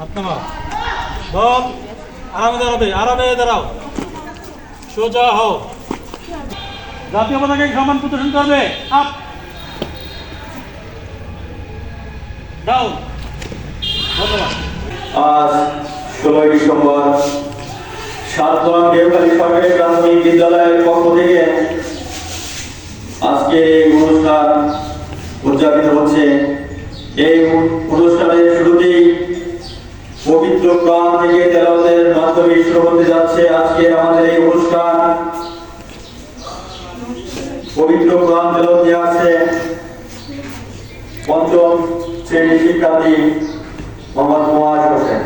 হাত নামাও। বল, আরামে দাঁড়াবে, আরামে দাঁড়াও, সোজা হও। জাতীয় পতাকাকে সম্মান প্রদর্শন করবে। Up down. ধন্যবাদ। আজ 16 ডিসেম্বর সাতগ্রাম দেওখালী সরকারি প্রাথমিক বিদ্যালয়ের পক্ষ থেকে আজকে এই অনুষ্ঠান উদযাপিত হচ্ছে। এই অনুষ্ঠানের শুরুতেই পবিত্র প্রাণ থেকে তেলাওয়াতের মাধ্যমে শুরু হতে যাচ্ছে আজকে আমাদের এই অনুষ্ঠান। পবিত্র প্রাণ তেলাওয়াত নিয়ে আসছে পঞ্চম শ্রেণীর শিক্ষার্থী মোহাম্মদ মুয়াজ হোসেন।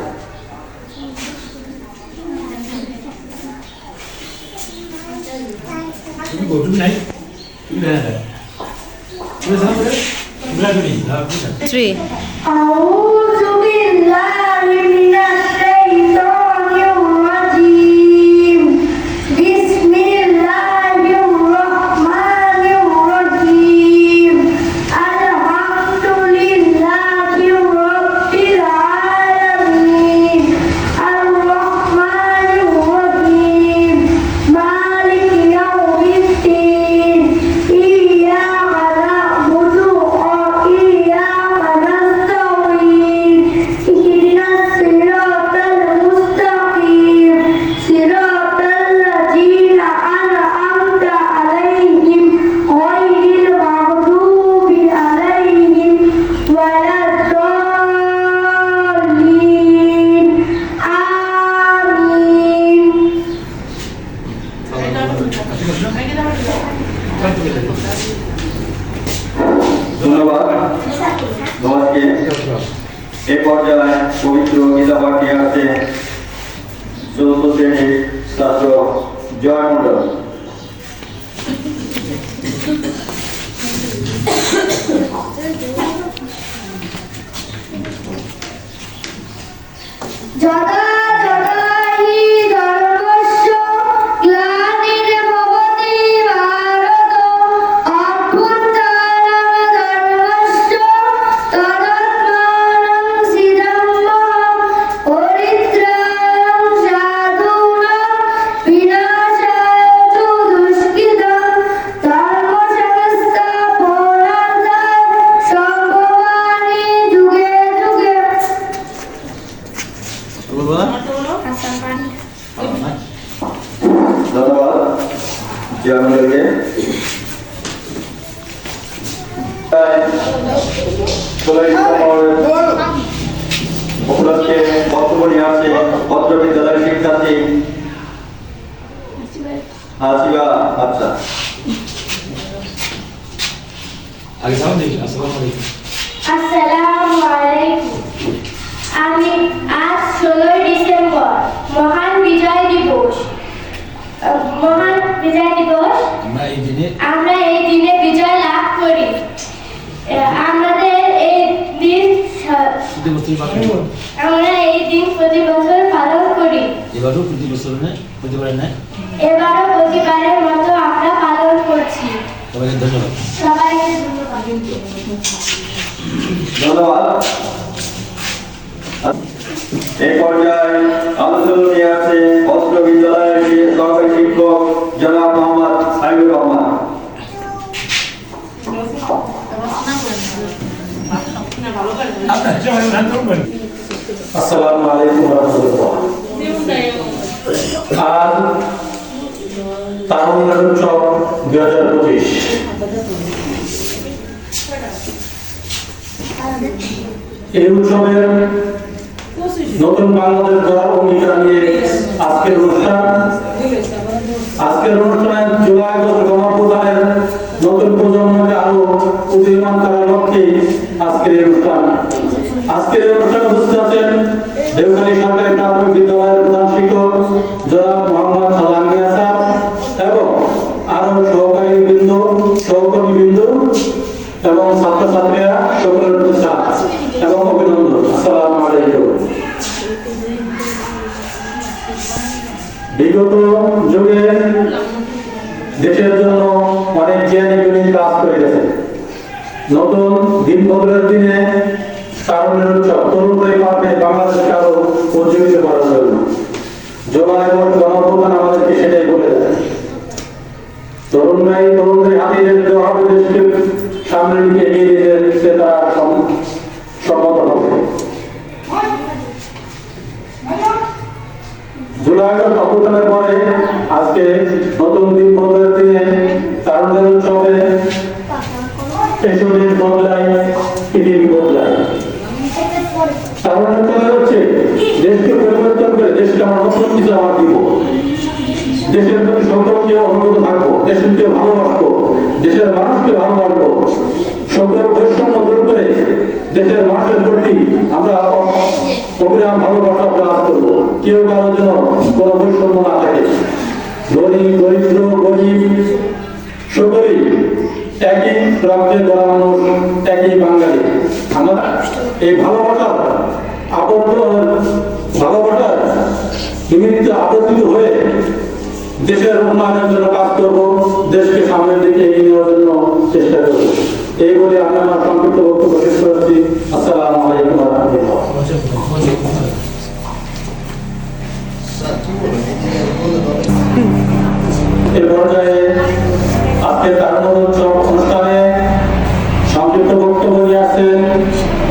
Three. ধন্যবাদ তোমাকে। এ পর্যায়ে পবিত্র গীতা পাঠ নিয়ে আসছে চতুর্থ শ্রেণীর ছাত্র জয় মন্ডল। ধন্যবাদ জয় মন্ডলকে। উপলক্ষে বক্তব্য নিয়ে আসছে পত্র বিদ্যালয়ের শিক্ষার্থী হাসিবা। আচ্ছা, আগে সালাম দিন। আসসালামু আলাইকুম। আসসালামু আলাইকুম। আমি আজ 16 ডিসেম্বর মহান বিজয় দিবস। আমরা এই দিনে বিজয় লাভ করি। আমাদের এই দিন আমরা এই দিন প্রতি বছর পালন করি। এবারও প্রতিবারের মতো আমরা পালন করছি। সবাইকে ধন্যবাদ। সবাইকে ধন্যবাদ। ধন্যবাদ। এই পর্যায়ে আলোচনা নিয়ে আছে অস্ত্র বিদ্যালয়ের সহকারী শিক্ষক জনাব মোহাম্মদ সাইদুর রহমান। আসসালামু আলাইকুম ওয়া রাহমাতুল্লাহ। আজ তারুণ্য উৎসব 2025 এই উৎসবের নতুন বাংলাদেশ গড়ার অঙ্গীকার নিয়ে আজকের অনুষ্ঠানে জুলাই আগস্ট গণঅভ্যুত্থানের নতুন প্রজন্মকে আরো উদীয়মান করার লক্ষ্যে আজকের এই অনুষ্ঠানে উপস্থিত আছেন দেওখালী সরকারি প্রাথমিক বিদ্যালয়ের প্রধান শিক্ষক জনাব মোহাম্মদ জাহাঙ্গীর স্যার এবং আরো সহকর্মীবৃন্দ এবং ছাত্রছাত্রীরা সকলের প্রতি এবং অভিনন্দন। আসসালামু আলাইকুম। বিগত যুগে দেশের জন্য অনেক জ্ঞানী গুণী কাজ করে গেছে। নতুন দিন বদলের দিনে তারুণ্যের উৎসব তরুণ করে পাবে বাংলাদেশ কারো জুলাই গণঅভ্যুত্থান আমাদেরকে সেটাই বলে দেয়। তরুণদের হাতে যেতে হবে, দেশকে সামনের দিকে এগিয়ে যেতে তারা সম্মত হবে। জুলাই অভ্যুত্থানের পরে আজকে নতুন দিন বদলের দিনে তারুণদের উৎসবে পেছনের বদলায়, পৃথিবী বদলায়। তারুণের চলে হচ্ছে দেশকে পরিবর্তন করে দেশকে আমার নতুন কিছু আমার দিব, দেশের প্রতি সকলকে অনুগত থাকবো, দেশকে ভালোবাসবো, দেশের মানুষকে ভালোবাসবো, সকল বৈষম্য দূর করে দেশের মানুষের প্রতি আমরা অবিরাম ভালোবাসা প্রকাশ করবো। কেউ কারোর জন্য কোনো বৈষম্য না থাকে। ধনী দরিদ্র গরিব সকলেই একই রাজ্যে গড়া মানুষ, একই বাঙালি। আমরা এই ভালোবাসার নিমিত্তে আবর্তিত হয়ে দেশের উন্নয়নের জন্য কাজ করব, দেশকে সামনের দিকে এগিয়ে নেওয়ার জন্য চেষ্টা করব। এই বলে আমি আমার সংক্ষিপ্ত বক্তব্য শেষ করছি। আসসালামু আলাইকুম ওয়া রাহমাতুল্লাহ। এই পর্যায়ে আজকে তারুণ্য উৎসব অনুষ্ঠানে সংক্ষিপ্ত বক্তব্য নিয়ে আসছেন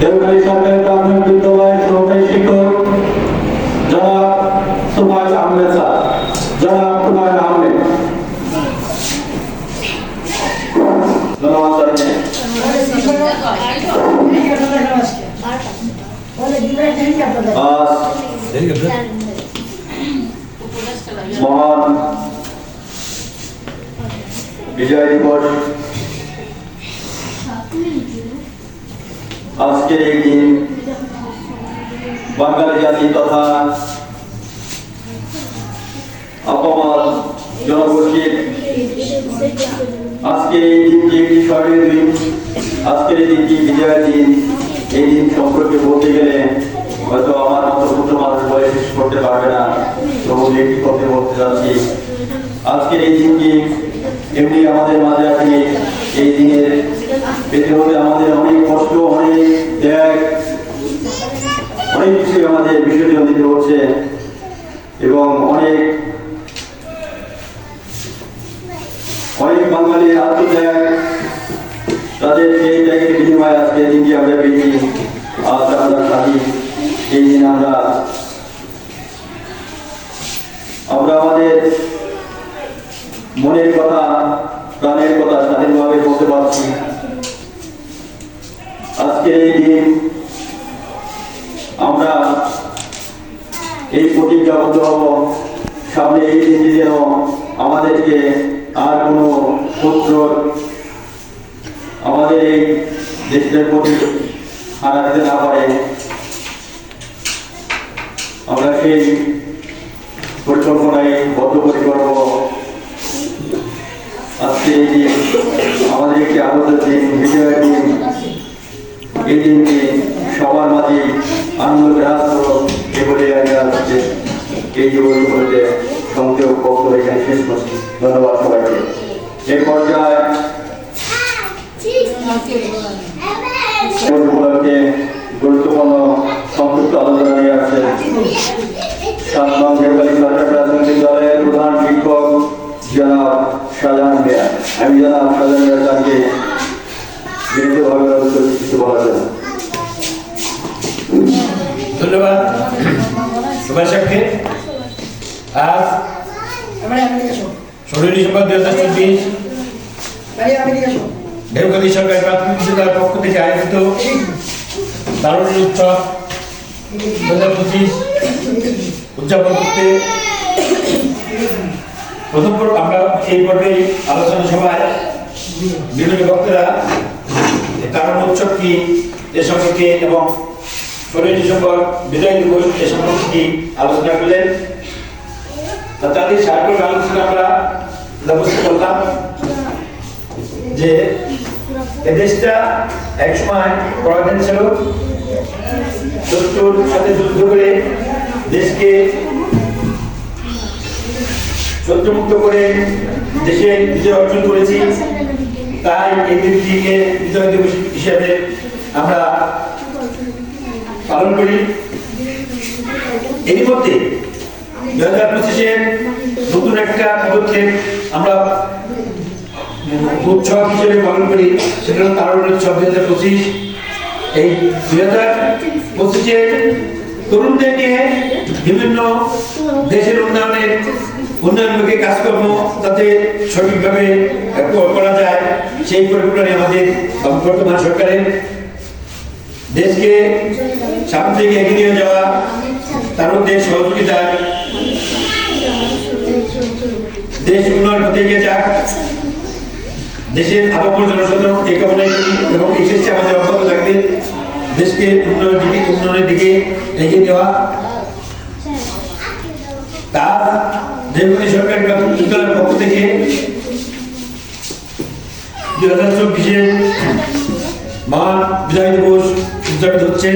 দেওঘালী সরকারি প্রাথমিক বিদ্যালয়ের সহকারী শিক্ষক জনাব সুমাইল আহমেদ স্যার। জনাব সুমাইল আহমেদ। ধন্যবাদ স্যারকে। মহান বিজয় দিবস, আজকের এই দিন বাঙালি জাতি তথা আপামার জনগোষ্ঠীর আজকের এই দিনটি একটি স্মরণীয় দিন। আজকের এই দিনটি বিজয়ের দিন। এই দিন সম্পর্কে বলতে গেলে হয়তো আমার মতো ছোট মানুষ বলে শেষ করতে পারবে না, তবু একটি কথা বলতে যাচ্ছি। আজকের এই দিনটি এমনি আমাদের মাঝে আছে। এই দিনের পেতে হলে আমাদের অনেক কষ্ট, অনেক ত্যাগ, অনেক কিছু আমাদের বিসর্জন দিতে হচ্ছে এবং অনেক বাঙালি আত্মত্যাগ, তাদের সেই ত্যাগের বিনিময়ে আজকে দিনটি আমরা পেয়েছি। আজ আমরা স্বাধীন। এই দিন আমরা আমাদের মনের কথা, প্রাণের কথা স্বাধীনভাবে বলতে পারছি। আজকে এই দিন আমরা এই প্রতিজ্ঞাবদ্ধ হব, সামনে এই দিনটি যেন আমাদেরকে আর কোনো শত্রু আমাদের এই দেশের প্রতি হারাতে না পারে। আমরা সেই পরিকল্পনায় বদ্ধপরিকর হব। আজকে এই দিন আমাদের একটি আনন্দের দিন, বিজয়ের দিন। এই দিনটি সবার মাঝে আনন্দ বিরাজ করো, এগুলি আজকে এই জীবন করতে সংযোগ বক্তব্য এখানে শেষ করছি। ধন্যবাদ সবাইকে। এই পর্যায়ে গুরুত্বপূর্ণ সংক্ষিপ্ত আলোচনা নিয়ে আসছে 7 নং দেওঘালী সরকারি প্রাথমিক বিদ্যালয়ের প্রধান শিক্ষক জনাব শাহজাহান মিয়া। আমি জনাব শাহজাহান মিয়ার কাছে বিনীতভাবে কিছু বলার জন্য। ধন্যবাদ সুভাষ সাহেবকে। আজ 16 ডিসেম্বর 2024 দেওঘালী সরকারি প্রাথমিক বিদ্যালয়ের পক্ষ থেকে আয়োজিত তারুণ্য উৎসব 2025 উদযাপন করতে প্রথম আমরা এই পর্বে আলোচনা সভায় বিভিন্ন বক্তারা তারুণ্য উৎসব কি এ সম্পর্কে এবং 16 ডিসেম্বর বিজয় দিবস এ সম্পর্কে কি আলোচনা করলেন। তাদের সার্বিক আলোচনা আমরা বুঝতে পারলাম যে এদেশটা একসময় পরাধীন ছিল, শত্রুর সাথে যুদ্ধ করে দেশকে শত্রুমুক্ত করে দেশে বিজয় অর্জন করেছি। তাই এই দিনটিকে বিজয় দিবস হিসেবে আমরা পালন করি। এর মধ্যে 2025-এর নতুন একটা পদক্ষেপ আমরা উৎসব হিসেবে পালন করি, সেটা হলো তারুণ্য উৎসব 2025। এই 2025-এর তরুণদের নিয়ে বিভিন্ন দেশের উন্নয়নমুখী কাজকর্ম যাতে সঠিকভাবে করা যায়, সেই পরিকল্পনায় আমাদের বর্তমান সরকারের দেশকে সামনে থেকে এগিয়ে নিয়ে যাওয়া, তারুণদের সহযোগিতায় দেশ উন্নয়ন হতে এগিয়ে যাক, দেশের আবহাওয়া জনসাধারণ এই কামনায় করি এবং এই চেষ্টা আমাদের অব্যাহত থাকবে দেশকে উন্নয়নের দিকে এগিয়ে দেওয়া। তার দেবনী সরকারি প্রাথমিক বিদ্যালয়ের পক্ষ থেকে 2024-এর মহান বিজয় দিবস উদযাপিত হচ্ছে।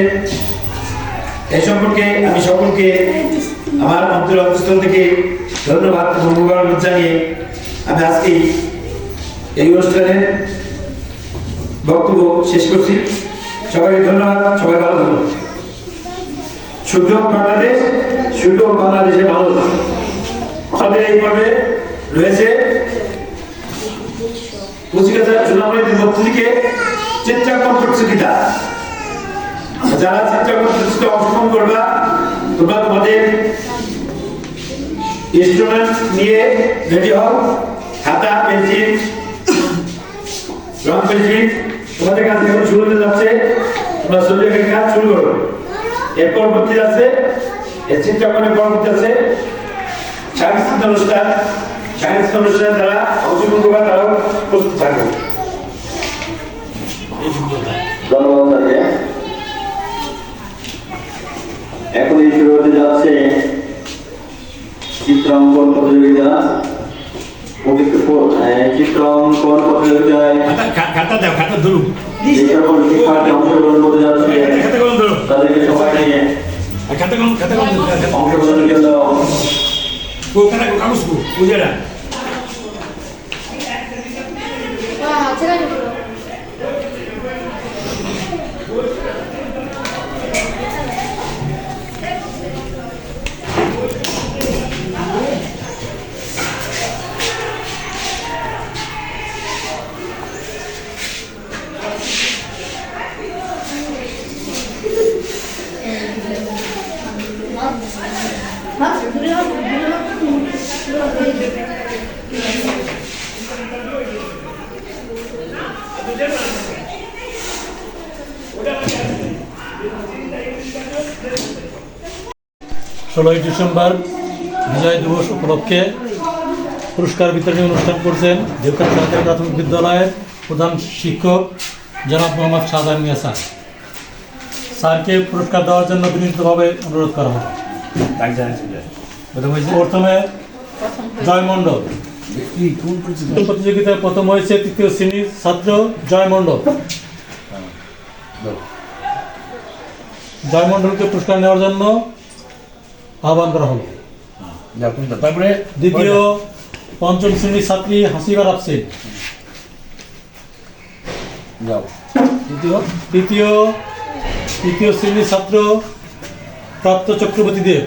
এই সম্পর্কে আমি সকলকে আমার অন্তরের অন্তঃস্থল থেকে ধন্যবাদ এবং মোবারকবাদ জানিয়ে আমি আজকে এই অনুষ্ঠানের বক্তব্য শেষ করছি। সবাইকে ধন্যবাদ, সবাই ভালো থাকুন। সুযোগ বাংলাদেশ, সুযোগ বাংলাদেশের মানুষ। আমাদের এই পর্বে রয়েছে পুঁজিকাছা চুনামণির পক্ষ থেকে চিত্রাঙ্কন প্রতিযোগিতা। যারা চিত্রাঙ্কন প্রতিযোগিতায় অংশগ্রহণ করবা, তোমরা তোমাদের ইনস্ট্রুমেন্ট নিয়ে রেডি হও, খাতা, পেন্সিল, রং পেন্সিল তোমাদের কাছে এখন শুরু হতে যাচ্ছে। তোমরা শরীরের কাজ শুরু করো। এর পরবর্তী আছে এই চিত্রাঙ্কনের পরবর্তী আছে সাংস্কৃতিক অনুষ্ঠান। সাংস্কৃতিক অনুষ্ঠানে যারা অংশগ্রহণ করবে তারাও প্রস্তুত থাকবে। ধন্যবাদ তাকে। এখনই শুরু হতে যাচ্ছে চিত্রাঙ্কন প্রতিযোগিতা। চিত্রাঙ্কন প্রতিযোগিতায় খাতা দাও, খাতা ধরুন। যে সকল শিক্ষার্থী অংশগ্রহণ করতে যাচ্ছে তাদেরকে সবাইকে অংশগ্রহণের জন্য ষোলোই ডিসেম্বর বিজয় দিবস উপলক্ষে পুরস্কার বিতরণী অনুষ্ঠান করছেন দেবকালী সরকারি প্রাথমিক বিদ্যালয়ের প্রধান শিক্ষক জনাব মোহাম্মদ শাহজাহান মিয়া স্যার। স্যারকে পুরস্কার দেওয়ার জন্য বিনীতভাবে অনুরোধ করা হবে। প্রথমে জয় মণ্ডল প্রতিযোগিতায় প্রথম হয়েছে তৃতীয় শ্রেণীর ছাত্র জয় মণ্ডল। জয় মণ্ডলকে পুরস্কার নেওয়ার জন্য আহ্বান করা হলো। তারপরে দ্বিতীয় পঞ্চম শ্রেণীর ছাত্রী হাসিবা আফসিন। তৃতীয় শ্রেণীর ছাত্র প্রাপ্ত চক্রবর্তী দেব।